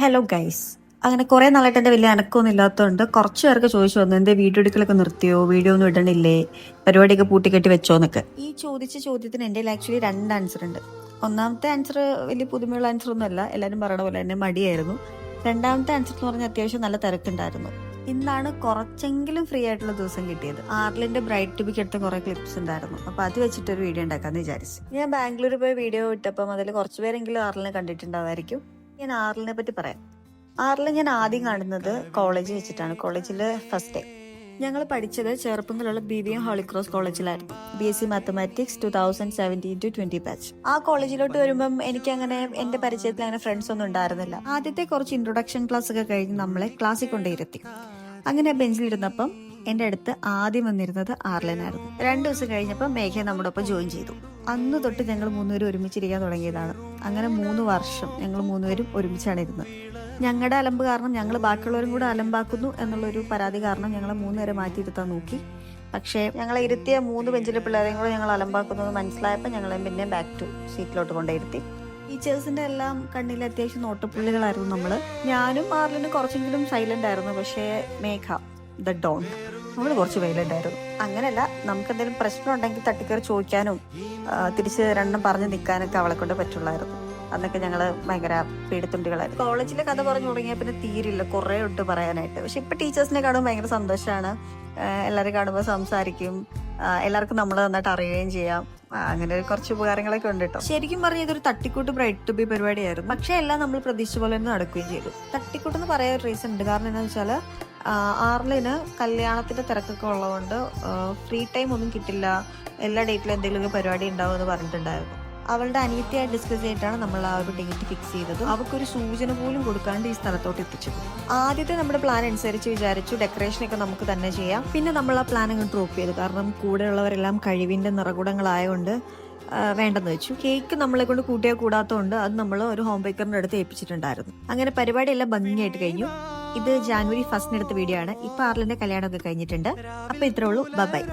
Hello guys, അങ്ങനെ കുറെ നാളായിട്ട് എൻ്റെ വലിയ അനക്കമൊന്നും ഇല്ലാത്തതുകൊണ്ട് കുറച്ച് പേർക്ക് ചോദിച്ചു വന്നു എന്തേ വീഡിയോ എടുക്കലൊക്കെ നിർത്തിയോ, വീഡിയോ ഒന്നും ഇടണില്ലേ, പരിപാടിയൊക്കെ പൂട്ടിക്കെട്ടി വെച്ചോന്നൊക്കെ. ഈ ചോദിച്ച ചോദ്യത്തിന് എൻ്റെ ആക്ച്വലി രണ്ട് ആൻസർ ഉണ്ട്. ഒന്നാമത്തെ ആൻസർ വലിയ പുതുമയുള്ള ആൻസർ ഒന്നും അല്ല, എല്ലാവരും പറയണ പോലെ തന്നെ മടിയായിരുന്നു. രണ്ടാമത്തെ ആൻസർ എന്ന് പറഞ്ഞാൽ അത്യാവശ്യം നല്ല തിരക്കുണ്ടായിരുന്നു. ഇന്നാണ് കുറച്ചെങ്കിലും ഫ്രീ ആയിട്ടുള്ള ദിവസം കിട്ടിയത്. ആർലിന്റെ ബ്രൈറ്റ് ടു ബിക്ക് എടുത്ത കുറെ ക്ലിപ്സ് ഉണ്ടായിരുന്നു, അപ്പൊ അത് വെച്ചിട്ടൊരു വീഡിയോ ഉണ്ടാക്കാന്ന് വിചാരിച്ചു. ഞാൻ ബാംഗ്ലൂർ പോയി വീഡിയോ ഇട്ടപ്പം അതിൽ കുറച്ച് പേരെങ്കിലും ആർലിനെ കണ്ടിട്ടുണ്ടാവായിരിക്കും. ഞാൻ ആർലിനെ പറ്റി പറയാം. ആറിൽ ഞാൻ ആദ്യം കാണുന്നത് കോളേജ് വെച്ചിട്ടാണ്. കോളേജിൽ ഫസ്റ്റ് ഡേ ഞങ്ങൾ പഠിച്ചത് ചെറുപ്പങ്ങളുള്ള BVM ഹോളിക്രോസ് കോളേജിലായിരുന്നു. BSc mathematics 2017-20 batch. ആ കോളേജിലോട്ട് വരുമ്പം എനിക്ക് അങ്ങനെ എന്റെ പരിചയത്തിൽ അങ്ങനെ ഫ്രണ്ട്സ് ഒന്നും ഉണ്ടായിരുന്നില്ല. ആദ്യത്തെ കുറച്ച് ഇൻട്രൊഡക്ഷൻ ക്ലാസ് ഒക്കെ കഴിഞ്ഞ് നമ്മളെ ക്ലാസ്സിൽ കൊണ്ടിരുത്തി. അങ്ങനെ ബെഞ്ചിലിരുന്നപ്പം എന്റെ അടുത്ത് ആദ്യം വന്നിരുന്നത് ആർലനായിരുന്നു. 2 ദിവസം കഴിഞ്ഞപ്പോൾ മേഘ നമ്മുടെ ഒപ്പം ജോയിൻ ചെയ്തു. അന്ന് തൊട്ട് ഞങ്ങൾ 3 പേരും ഒരുമിച്ചിരിക്കാൻ തുടങ്ങിയതാണ്. അങ്ങനെ 3 വർഷം ഞങ്ങൾ 3 പേരും ഒരുമിച്ചാണ് ഇരുന്നത്. ഞങ്ങളുടെ അലമ്പ് കാരണം ഞങ്ങൾ ബാക്കിയുള്ളവരും കൂടെ അലമ്പാക്കുന്നു എന്നുള്ളൊരു പരാതി കാരണം ഞങ്ങൾ 3 പേരെ മാറ്റിയിരുത്താൻ നോക്കി. പക്ഷേ ഞങ്ങളെ ഇരുത്തിയ 3 ബെഞ്ചിലെ പിള്ളേരെയും കൂടെ ഞങ്ങൾ അലമ്പാക്കുന്നത് മനസ്സിലായപ്പോൾ ഞങ്ങളെ പിന്നെ ബാക്ക് ടു സീറ്റിലോട്ട് കൊണ്ടിരുത്തി. ടീച്ചേഴ്സിന്റെ എല്ലാം കണ്ണിൽ അത്യാവശ്യം നോട്ടപ്പുള്ളികളായിരുന്നു നമ്മള്. ഞാനും ആർലിനും കുറച്ചെങ്കിലും സൈലന്റ് ആയിരുന്നു. പക്ഷേ മേഘ ദ ഡോൺ നമ്മൾ കുറച്ച് വൈലന്റ് ആയിരുന്നു. അങ്ങനെയല്ല, നമുക്ക് എന്തെങ്കിലും പ്രശ്നം ഉണ്ടെങ്കിൽ തട്ടിക്കയറി ചോദിക്കാനും തിരിച്ച് രണ്ടും പറഞ്ഞു നിൽക്കാനൊക്കെ അവളെ കൊണ്ട് പറ്റുള്ളായിരുന്നു. അന്നൊക്കെ ഞങ്ങള് ഭയങ്കര പേടിത്തുണ്ടികളായിരുന്നു. കോളേജിലെ കഥ പറഞ്ഞു തുടങ്ങിയാൽ പിന്നെ തീരില്ല, കുറെ ഉണ്ട് പറയാനായിട്ട്. പക്ഷെ ഇപ്പൊ ടീച്ചേഴ്സിനെ കാണുമ്പോൾ ഭയങ്കര സന്തോഷമാണ്. എല്ലാവരും കാണുമ്പോൾ സംസാരിക്കും, എല്ലാവർക്കും നമ്മൾ നന്നായിട്ട് അറിയുകയും ചെയ്യാം. അങ്ങനെ കുറച്ച് ഉപകാരങ്ങളൊക്കെ ഉണ്ട് കേട്ടോ. ശരിക്കും പറഞ്ഞ ഇതൊരു തട്ടിക്കൂട്ട് ബ്രൈറ്റ് ടു ബി പരിപാടിയായിരുന്നു. പക്ഷെ എല്ലാം നമ്മൾ പ്രതീക്ഷിച്ച പോലെ തന്നെ നടക്കുകയും ചെയ്തു. തട്ടിക്കൂട്ടെന്ന് പറയാൻ ഒരു റീസൺ ഉണ്ട്. കാരണം എന്താണെന്ന് വെച്ചാൽ ആർലിന് കല്യാണത്തിന്റെ തിരക്കൊക്കെ ഉള്ളതുകൊണ്ട് ഫ്രീ ടൈം ഒന്നും കിട്ടില്ല, എല്ലാ ഡേറ്റിലും എന്തെങ്കിലുമൊക്കെ പരിപാടി ഉണ്ടാവും എന്ന് പറഞ്ഞിട്ടുണ്ടായിരുന്നു. അവളുടെ അനിയത്തിയായി ഡിസ്കസ് ചെയ്തിട്ടാണ് നമ്മൾ ആ ഒരു ഡേറ്റ് ഫിക്സ് ചെയ്തത്. അവൾക്കൊരു സൂചന പോലും കൊടുക്കാണ്ട് ഈ സ്ഥലത്തോട്ട് എത്തിച്ചത്. ആദ്യത്തെ നമ്മുടെ പ്ലാൻ അനുസരിച്ച് വിചാരിച്ചു ഡെക്കറേഷനൊക്കെ നമുക്ക് തന്നെ ചെയ്യാം. പിന്നെ നമ്മൾ ആ പ്ലാൻ അങ്ങ് ഡ്രോപ്പ് ചെയ്തു. കാരണം കൂടെയുള്ളവരെല്ലാം കഴിവിന്റെ നിറകുടങ്ങളായതുകൊണ്ട് വേണ്ടെന്ന് വെച്ചു. കേക്ക് നമ്മളെ കൊണ്ട് കൂട്ടിയാൽ കൂടാത്തതുകൊണ്ട് അത് നമ്മൾ ഒരു ഹോം ബേക്കറിന്റെ അടുത്ത് ഏൽപ്പിച്ചിട്ടുണ്ടായിരുന്നു. അങ്ങനെ പരിപാടിയെല്ലാം ഭംഗിയായിട്ട് കഴിഞ്ഞു. ഇത് ജാനുവരി 1 എടുത്ത വീഡിയോ ആണ്. ഇപ്പൊ ആർലിന്റെ കല്യാണമൊക്കെ കഴിഞ്ഞിട്ടുണ്ട്. അപ്പൊ ഇത്രേ ഉള്ളൂ. ബൈ.